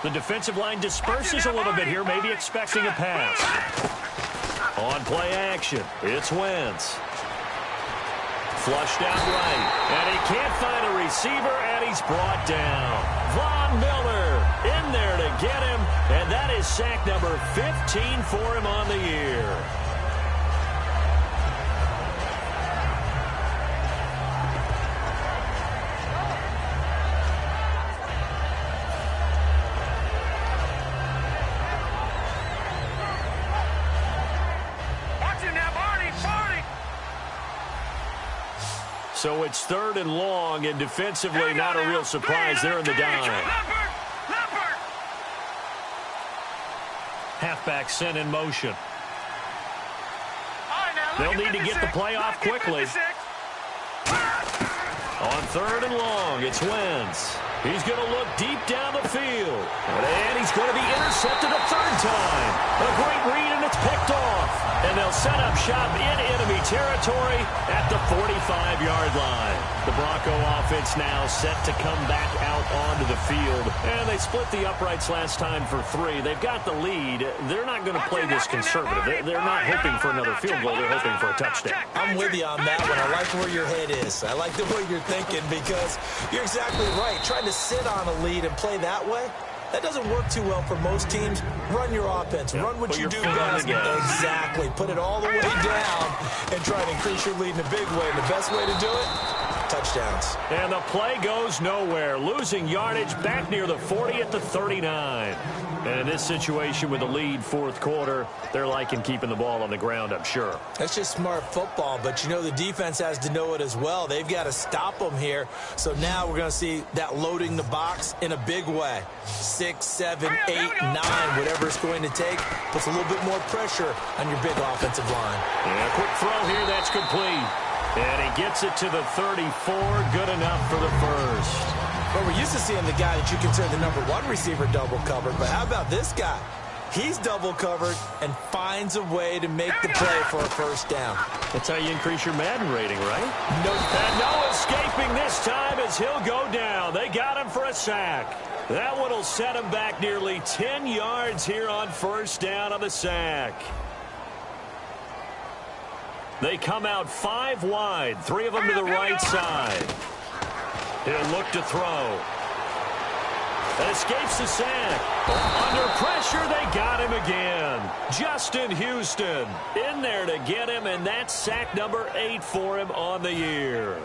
A: The defensive line disperses a little bit here, maybe expecting a pass. On play action, it's Wentz. Flushed out right, and he can't find a receiver, and he's brought down. Von Miller in there to get him, and that is sack number 15 for him on the year. So it's 3rd and long, and defensively not a real surprise there in the dime. Halfback sent in motion. They'll need to get the play off quickly. On 3rd and long, it's Wentz. He's going to look deep down the field. And he's going to be intercepted a 3rd time. A great read, and it's picked off. And they'll set up shop in enemy territory at the 45-yard line. The Bronco offense now set to come back out onto the field. And they split the uprights last time for 3. They've got the lead. They're not going to play this conservative. They're not hoping for another field goal. They're hoping for a touchdown.
E: I'm with you on that one. I like where your head is. I like the way you're thinking because you're exactly right. Trying to sit on a lead and play that way, that doesn't work too well for most teams. Run your offense. Run what you do best. Exactly. Put it all the way down and try to increase your lead in a big way. And the best way to do it, touchdowns.
A: And the play goes nowhere. Losing yardage back near the 40 at the 39. And in this situation with the lead 4th quarter, they're liking keeping the ball on the ground, I'm sure.
E: That's just smart football, but you know the defense has to know it as well. They've got to stop them here. So now we're going to see that loading the box in a big way. 6, 7, 8, 9, whatever it's going to take, puts a little bit more pressure on your big offensive line.
A: And a quick throw here, that's complete. And he gets it to the 34, good enough for the first.
E: Well, we're used to seeing the guy that you consider the #1 receiver double covered, but how about this guy? He's double covered and finds a way to make the play for a first down.
A: That's how you increase your Madden rating, right? And no escaping this time as he'll go down. They got him for a sack. That one will set him back nearly 10 yards here on first down on the sack. They come out 5 wide, 3 of them to the right side. He'll look to throw. And escapes the sack. Under pressure, they got him again. Justin Houston in there to get him, and that's sack number 8 for him on the year.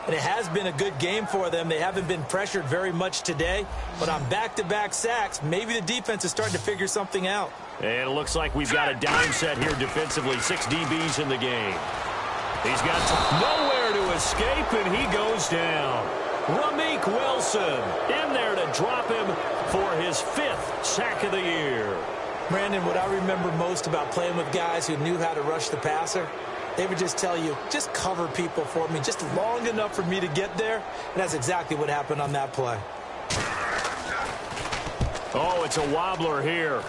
E: And it has been a good game for them. They haven't been pressured very much today, but on back-to-back sacks, maybe the defense is starting to figure something out.
A: And it looks like we've got a dime set here defensively. 6 DBs in the game. He's got nowhere to escape, and he goes down. Ramik Wilson in there to drop him for his 5th sack of the year.
E: Brandon, what I remember most about playing with guys who knew how to rush the passer, they would just tell you, just cover people for me, just long enough for me to get there. And that's exactly what happened on that play.
A: Oh, it's a wobbler here.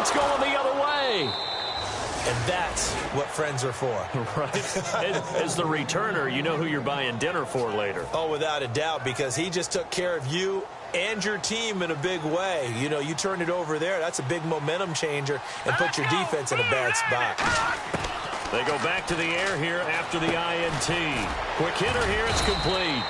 A: It's going the other way.
E: And that's what friends are for.
A: Right. As the returner, you know who you're buying dinner for later.
E: Oh, without a doubt, because he just took care of you and your team in a big way. You know, you turn it over there, that's a big momentum changer and put your defense in a bad spot.
A: They go back to the air here after the INT. Quick hitter here, it's complete.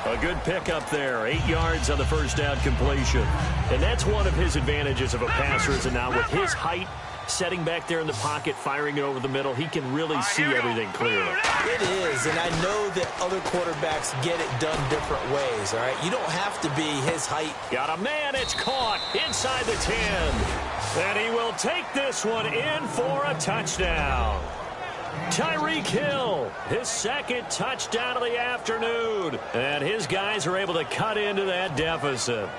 A: A good pickup there, 8 yards on the first down completion. And that's one of his advantages of a passer, is now with his height, setting back there in the pocket, firing it over the middle, he can really see everything clearly.
E: It is, and I know that other quarterbacks get it done different ways, all right? You don't have to be his height.
A: Got a man, it's caught inside the 10. And he will take this one in for a touchdown. Tyreek Hill, his 2nd touchdown of the afternoon. And his guys are able to cut into that deficit.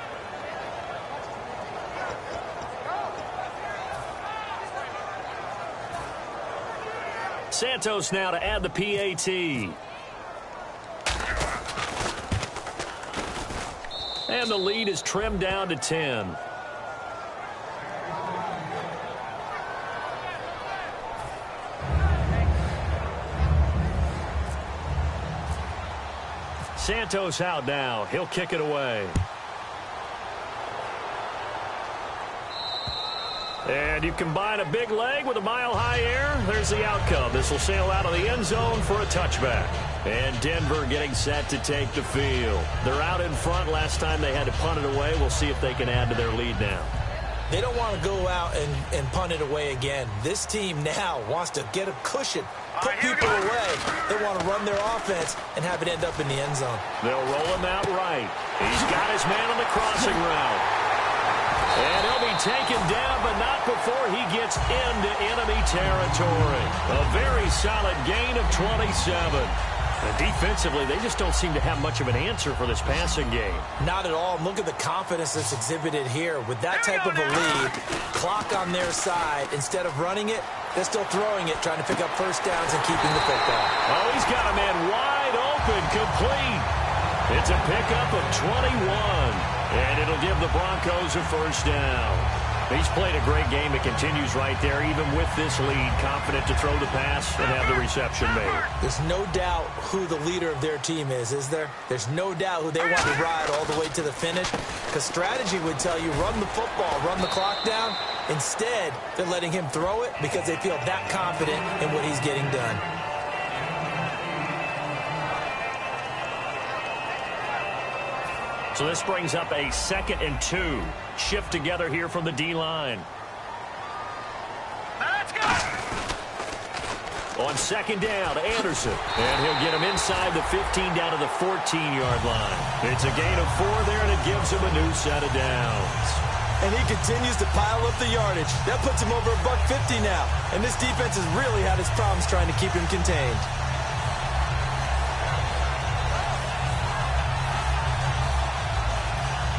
A: Santos now to add the PAT. And the lead is trimmed down to 10. Santos out now. He'll kick it away. And you combine a big leg with a mile-high air. There's the outcome. This will sail out of the end zone for a touchback. And Denver getting set to take the field. They're out in front. Last time they had to punt it away. We'll see if they can add to their lead now.
E: They don't want to go out and punt it away again. This team now wants to get a cushion, put people away. They want to run their offense and have it end up in the end zone.
A: They'll roll him out right. He's got his man on the crossing route. And he'll be taken down, but not before he gets into enemy territory. A very solid gain of 27. And defensively, they just don't seem to have much of an answer for this passing game.
E: Not at all. Look at the confidence that's exhibited here. With that type of a lead, clock on their side, instead of running it, they're still throwing it, trying to pick up first downs and keeping the football.
A: Oh, he's got a man wide open, complete. It's a pickup of 21, and it'll give the Broncos a first down. He's played a great game. It continues right there, even with this lead, confident to throw the pass and have the reception made.
E: There's no doubt who the leader of their team is there? There's no doubt who they want to ride all the way to the finish, because strategy would tell you run the football, run the clock down. Instead, they're letting him throw it because they feel that confident in what he's getting done.
A: So this brings up a 2nd and 2. Shift together here from the D-line.
B: Let's go!
A: On 2nd down, Anderson. And he'll get him inside the 15 down to the 14-yard line. It's a gain of 4 there, and it gives him a new set of downs.
E: And he continues to pile up the yardage. That puts him over $150 now. And this defense has really had its problems trying to keep him contained.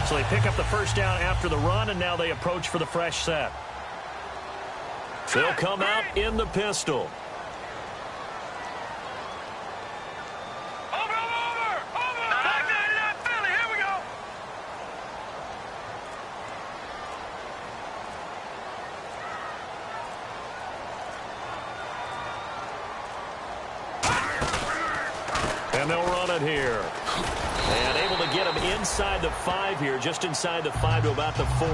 A: So they pick up the first down after the run, and now they approach for the fresh set. They'll come out in the pistol.
B: Over! Back that Philly, here we go!
A: And they'll run it here. And able to get him inside the 5 here, just inside the 5 to about the 4.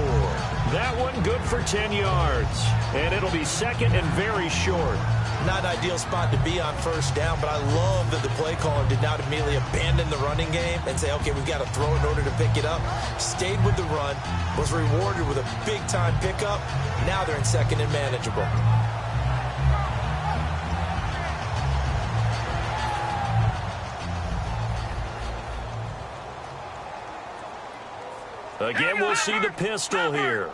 A: That one good for 10 yards. And it'll be 2nd and very short.
E: Not an ideal spot to be on first down, but I love that the play caller did not immediately abandon the running game and say, okay, we've got to throw in order to pick it up. Stayed with the run, was rewarded with a big-time pickup. Now they're in 2nd and manageable.
A: Again, we'll see the pistol here.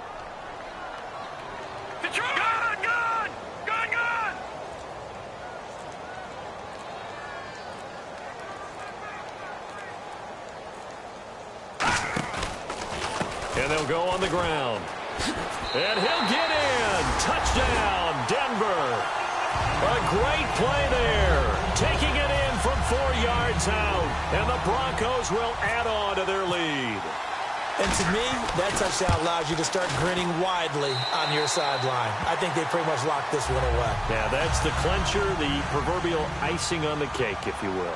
B: Gun!
A: And they'll go on the ground. And he'll get in. Touchdown, Denver. A great play there. Taking it in from 4 yards out. And the Broncos will add on to their lead.
E: And to me, that touchdown allows you to start grinning widely on your sideline. I think they pretty much locked this one away.
A: Yeah, that's the clincher, the proverbial icing on the cake, if you will.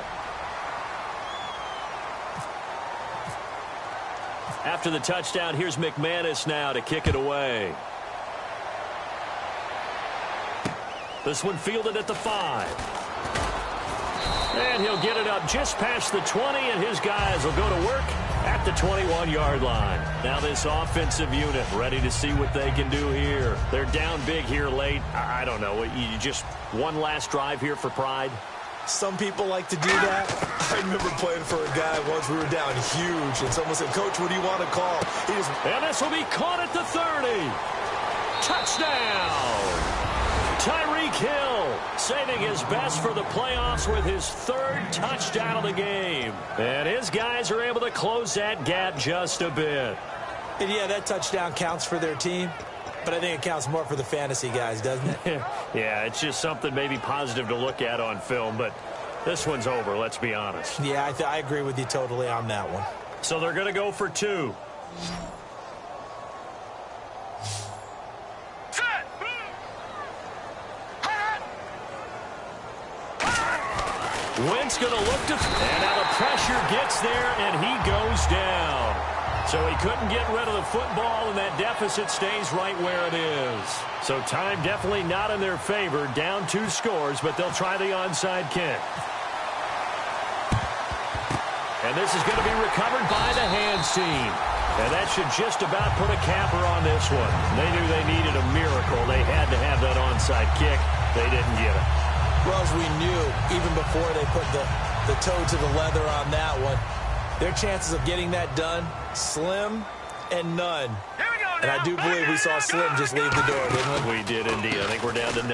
A: After the touchdown, here's McManus now to kick it away. This one fielded at the 5. And he'll get it up just past the 20, and his guys will go to work at the 21-yard line. Now this offensive unit ready to see what they can do here. They're down big here late. I don't know. You just one last drive here for pride?
E: Some people like to do that. I remember playing for a guy once. We were down huge, and someone said, Coach, what do you want to call?
A: And this will be caught at the 30. Touchdown! Tyreek Hill saving his best for the playoffs with his 3rd touchdown of the game. And his guys are able to close that gap just a bit.
E: And yeah, that touchdown counts for their team, but I think it counts more for the fantasy guys, doesn't it?
A: Yeah, it's just something maybe positive to look at on film, but this one's over, let's be honest.
E: Yeah, I agree with you totally on that one.
A: So they're going to go for 2. Wentz going to look to... And now the pressure gets there, and he goes down. So he couldn't get rid of the football, and that deficit stays right where it is. So time definitely not in their favor. Down 2 scores, but they'll try the onside kick. And this is going to be recovered by the hands team. And that should just about put a capper on this one. They knew they needed a miracle. They had to have that onside kick. They didn't get it.
E: Well, as we knew, even before they put the toe to the leather on that one, their chances of getting that done, slim and none.
B: Here we go
E: And I do believe we saw Slim just leave the door, didn't we?
A: We did indeed. I think we're down to 9.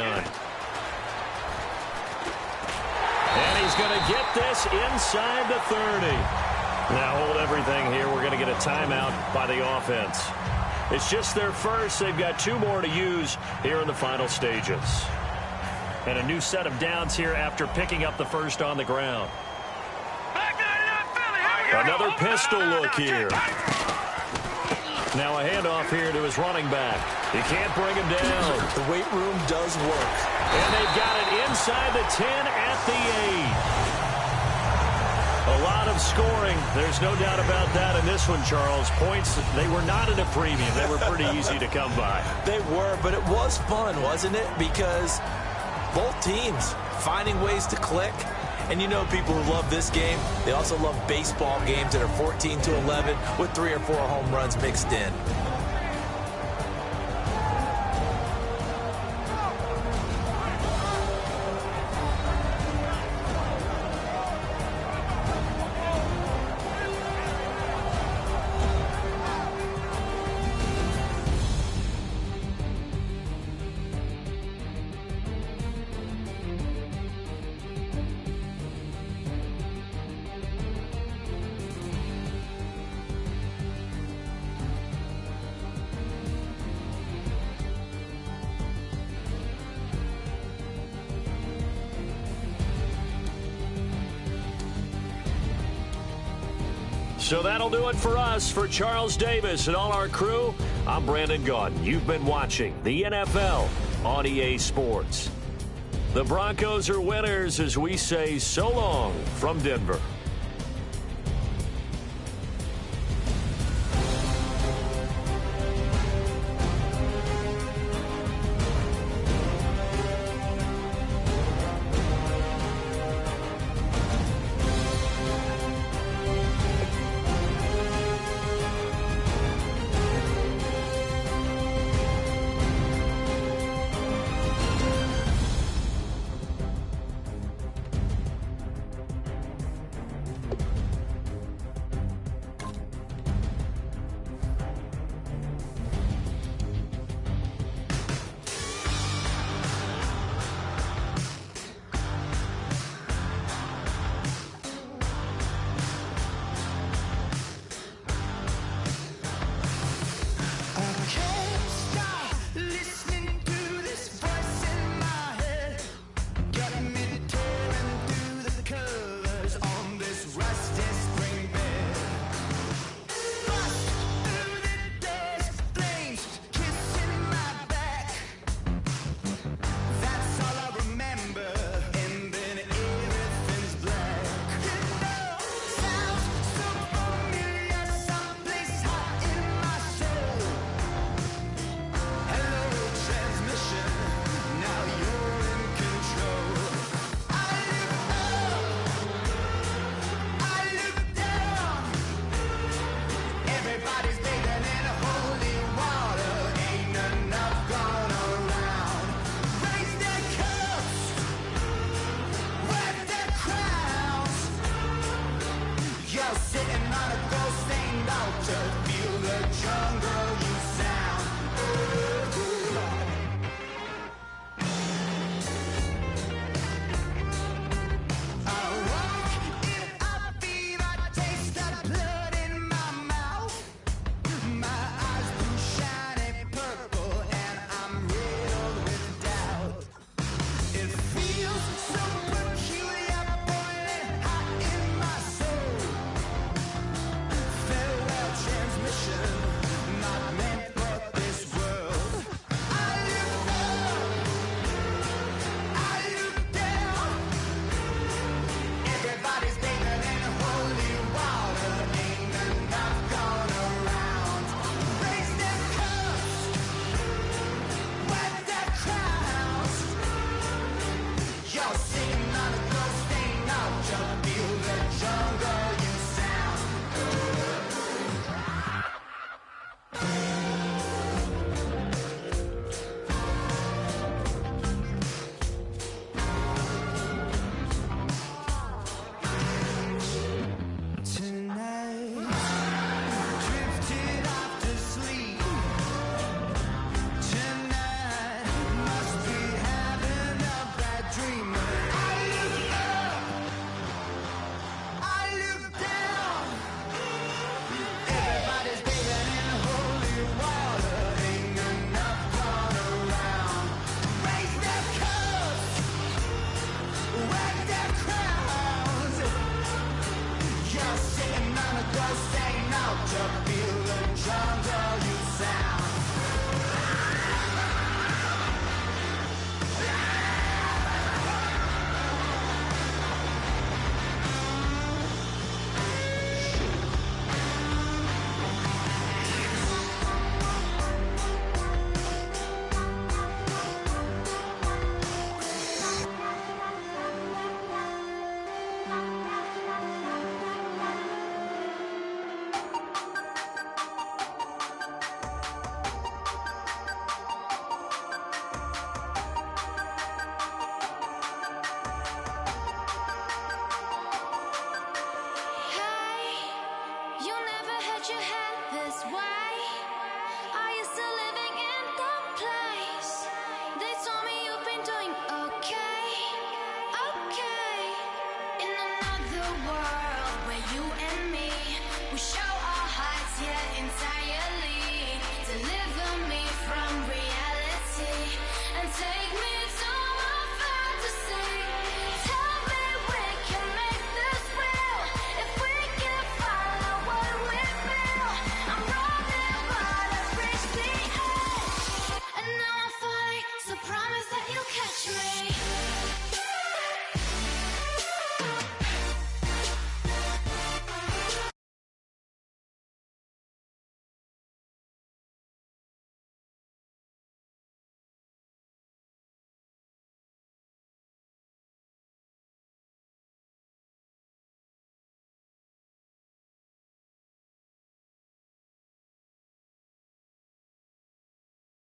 A: And he's going to get this inside the 30. Now hold everything here. We're going to get a timeout by the offense. It's just their first. They've got 2 more to use here in the final stages. And a new set of downs here after picking up the first on the ground. Another pistol look here. Now a handoff here to his running back. He can't bring him down.
E: The weight room does work.
A: And they've got it inside the 10 at the 8. A lot of scoring. There's no doubt about that in this one, Charles. Points, they were not at a premium. They were pretty easy to come by.
E: They were, but it was fun, wasn't it? Because both teams finding ways to click. And you know people who love this game, they also love baseball games that are 14-11 with 3 or 4 home runs mixed in.
A: So that'll do it for us. For Charles Davis and all our crew, I'm Brandon Gaudin. You've been watching the NFL on EA Sports. The Broncos are winners as we say so long from Denver.
F: you